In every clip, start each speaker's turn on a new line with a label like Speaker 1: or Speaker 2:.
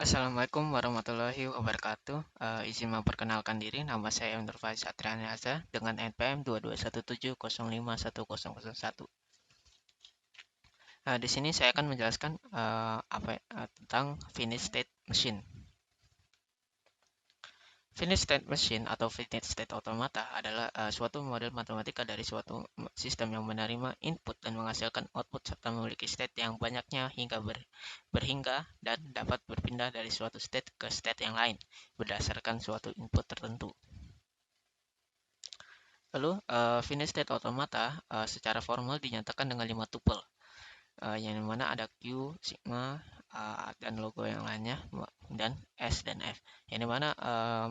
Speaker 1: Assalamualaikum warahmatullahi wabarakatuh. Izin memperkenalkan diri, nama saya Nurfaiz Satrianiasa dengan NPM 2217051001. Di sini saya akan menjelaskan tentang finite state machine. Finite state machine atau finite state automata adalah suatu model matematika dari suatu sistem yang menerima input dan menghasilkan output serta memiliki state yang banyaknya hingga berhingga dan dapat berpindah dari suatu state ke state yang lain berdasarkan suatu input tertentu. Lalu, finite state automata secara formal dinyatakan dengan 5 tuple, yang dimana ada Q, sigma, dan logo yang lainnya, dan S dan F. Yang dimana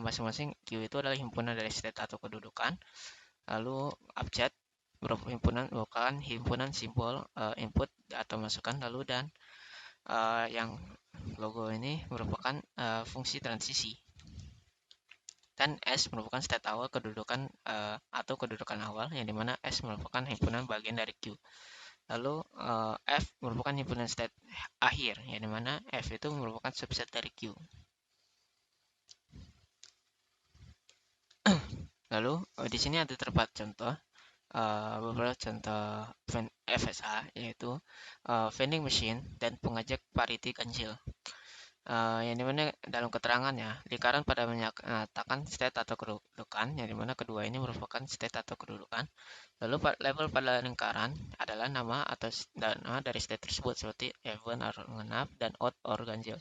Speaker 1: masing-masing Q itu adalah himpunan dari state atau kedudukan, lalu abjad merupakan himpunan simbol input atau masukan, lalu dan yang logo ini merupakan fungsi transisi. Dan S merupakan state awal kedudukan atau kedudukan awal, yang dimana S merupakan himpunan bagian dari Q. Lalu F merupakan himpunan state akhir, yang dimana F itu merupakan subset dari Q. Lalu di sini ada beberapa contoh FSA, yaitu vending machine dan pengajak parity ganjil. Yang dimana dalam keterangannya, lingkaran pada menyatakan state atau kedudukan, yang dimana kedua ini merupakan state atau kedudukan. Lalu label pada lingkaran adalah nama atau nama dari state tersebut, seperti even or genap dan odd or ganjil.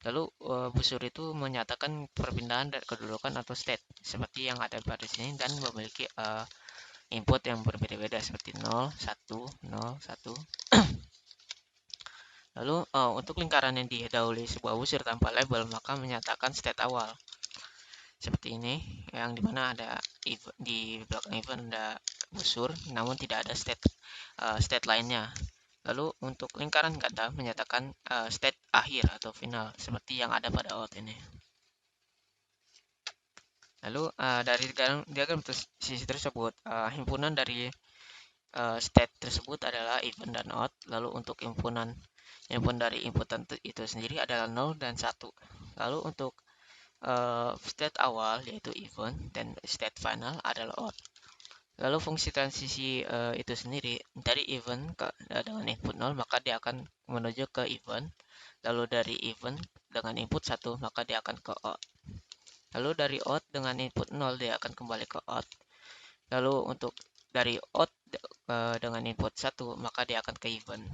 Speaker 1: Lalu busur itu menyatakan perpindahan dari kedudukan atau state, seperti yang ada pada sini, dan memiliki input yang berbeda-beda seperti 0, 1, 0, 1. Lalu untuk lingkaran yang didahului sebuah busur tanpa label, maka menyatakan state awal. Seperti ini, yang dimana ada di belakang event ada busur, namun tidak ada state lainnya. Lalu untuk lingkaran ganda menyatakan state akhir atau final, seperti yang ada pada out ini. Lalu dari diagram sisi tersebut, himpunan dari state tersebut adalah even dan odd. Lalu untuk himpunan dari input itu sendiri adalah 0 dan 1. Lalu untuk state awal yaitu even dan state final adalah odd. Lalu fungsi transisi itu sendiri dari even dengan input 0, maka dia akan menuju ke even. Lalu dari even dengan input 1, maka dia akan ke odd. Lalu dari odd dengan input 0, dia akan kembali ke odd. Lalu untuk dari odd dengan input 1, maka dia akan ke even.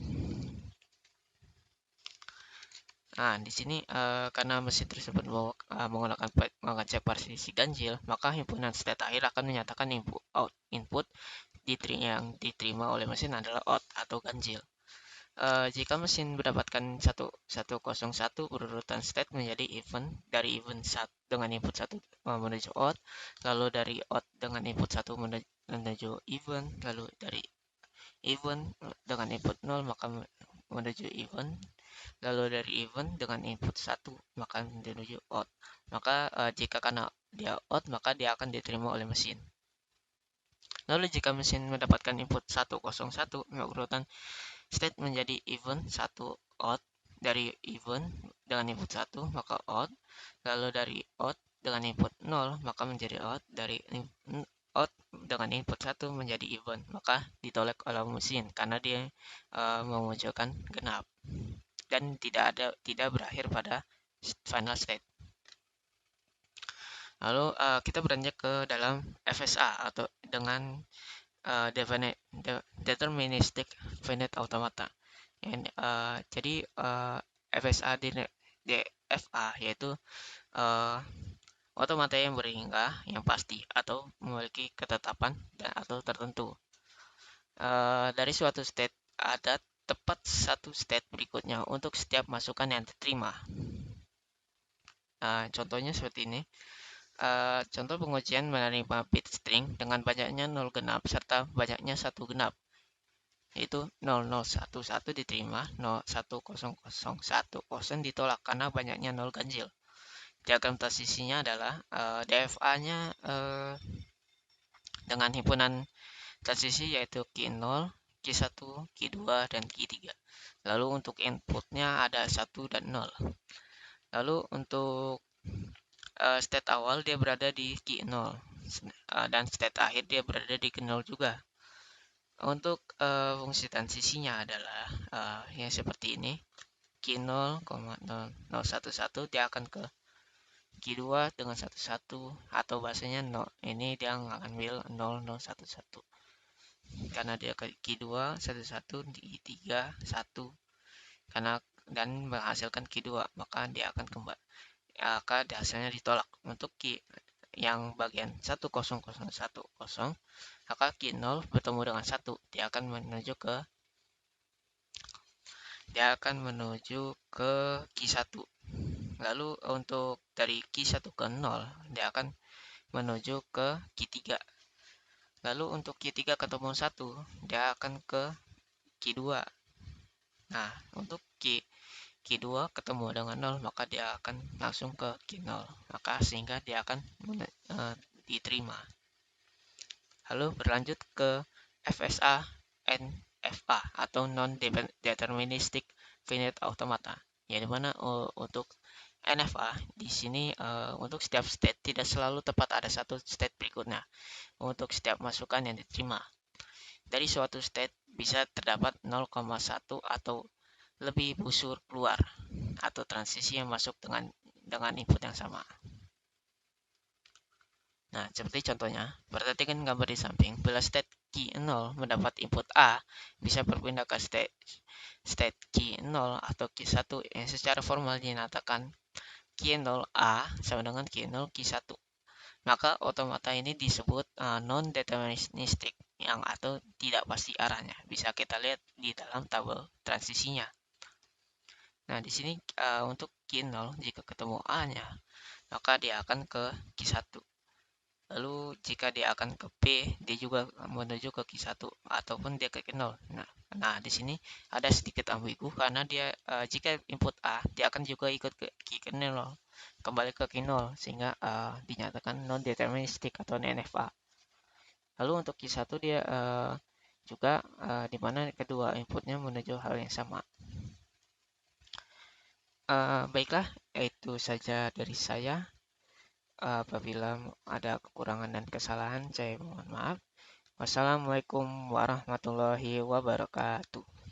Speaker 1: Nah, di sini karena mesin tersebut menggunakan pengacak partisi ganjil, maka himpunan state akhir akan menyatakan input yang diterima oleh mesin adalah odd atau ganjil. Jika mesin mendapatkan 101 berurutan state menjadi even, dari even dengan input 1 menuju odd, lalu dari odd dengan input 1 menuju even, lalu dari even dengan input 0 maka menuju even, lalu dari even dengan input 1 maka menuju odd. Maka jika karena dia odd, maka dia akan diterima oleh mesin. Lalu jika mesin mendapatkan input 101, urutan state menjadi even 1 odd, dari even dengan input 1 maka odd, lalu dari odd dengan input 0 maka menjadi odd, dari odd dengan input 1 menjadi even, maka ditolak oleh mesin karena dia memunculkan genap dan tidak berakhir pada final state. Lalu kita beranjak ke dalam FSA atau dengan deterministic finite automata. Jadi FSA DFA yaitu otomata yang berhingga, yang pasti atau memiliki ketetapan dan atau tertentu. Dari suatu state ada tepat satu state berikutnya untuk setiap masukan yang diterima. Contohnya seperti ini. Contoh pengujian menerima bit string dengan banyaknya 0 genap serta banyaknya 1 genap, yaitu 0011 diterima, 01001 ditolak karena banyaknya 0 ganjil. Diagram transisinya adalah DFA-nya dengan himpunan transisi yaitu Q0, Q1, Q2, dan Q3. Lalu untuk inputnya ada 1 dan 0. Lalu untuk state awal dia berada di key 0, dan state akhir dia berada di key 0 juga. Untuk fungsi transisinya adalah yang seperti ini. Key 0,0011 dia akan ke key 2 dengan 11, atau bahasanya 0. Ini dia akan ambil 0011 karena dia ke key 2 11 di 3 1, karena dan menghasilkan key 2, maka dia akan kembali, maka hasilnya ditolak. Untuk key yang bagian 10010, maka key 0 bertemu dengan 1, dia akan menuju ke key 1. Lalu untuk dari key 1 ke 0, dia akan menuju ke key 3. Lalu untuk key 3 ketemu 1, dia akan ke key 2. Nah, untuk key 2 ketemu dengan 0, maka dia akan langsung ke key 0. Maka sehingga dia akan diterima. Lalu berlanjut ke FSA NFA atau non-deterministic finite automata. Yang dimana untuk NFA di sini untuk setiap state tidak selalu tepat ada satu state berikutnya untuk setiap masukan yang diterima. Dari suatu state bisa terdapat 0,1 atau lebih busur keluar atau transisi yang masuk dengan input yang sama. Nah, seperti contohnya, perhatikan gambar di samping. Bila state key 0 mendapat input A, bisa berpindah ke state key 0 atau key 1 yang secara formal dinyatakan key 0 A sama dengan key 0 key 1. Maka otomata ini disebut non-deterministic yang atau tidak pasti arahnya. Bisa kita lihat di dalam tabel transisinya. Nah, di sini untuk key 0 jika ketemu A-nya, maka dia akan ke key 1. Lalu jika dia akan ke B, dia juga menuju ke key 1 ataupun dia ke key 0. Nah, di sini ada sedikit ambigu karena dia jika input A, dia akan juga ikut ke key 0, kembali ke key 0 sehingga dinyatakan non deterministic atau NFA. Lalu untuk key 1 dia juga di mana kedua inputnya menuju hal yang sama. Baiklah, itu saja dari saya. Apabila ada kekurangan dan kesalahan, saya mohon maaf. Wassalamualaikum warahmatullahi wabarakatuh.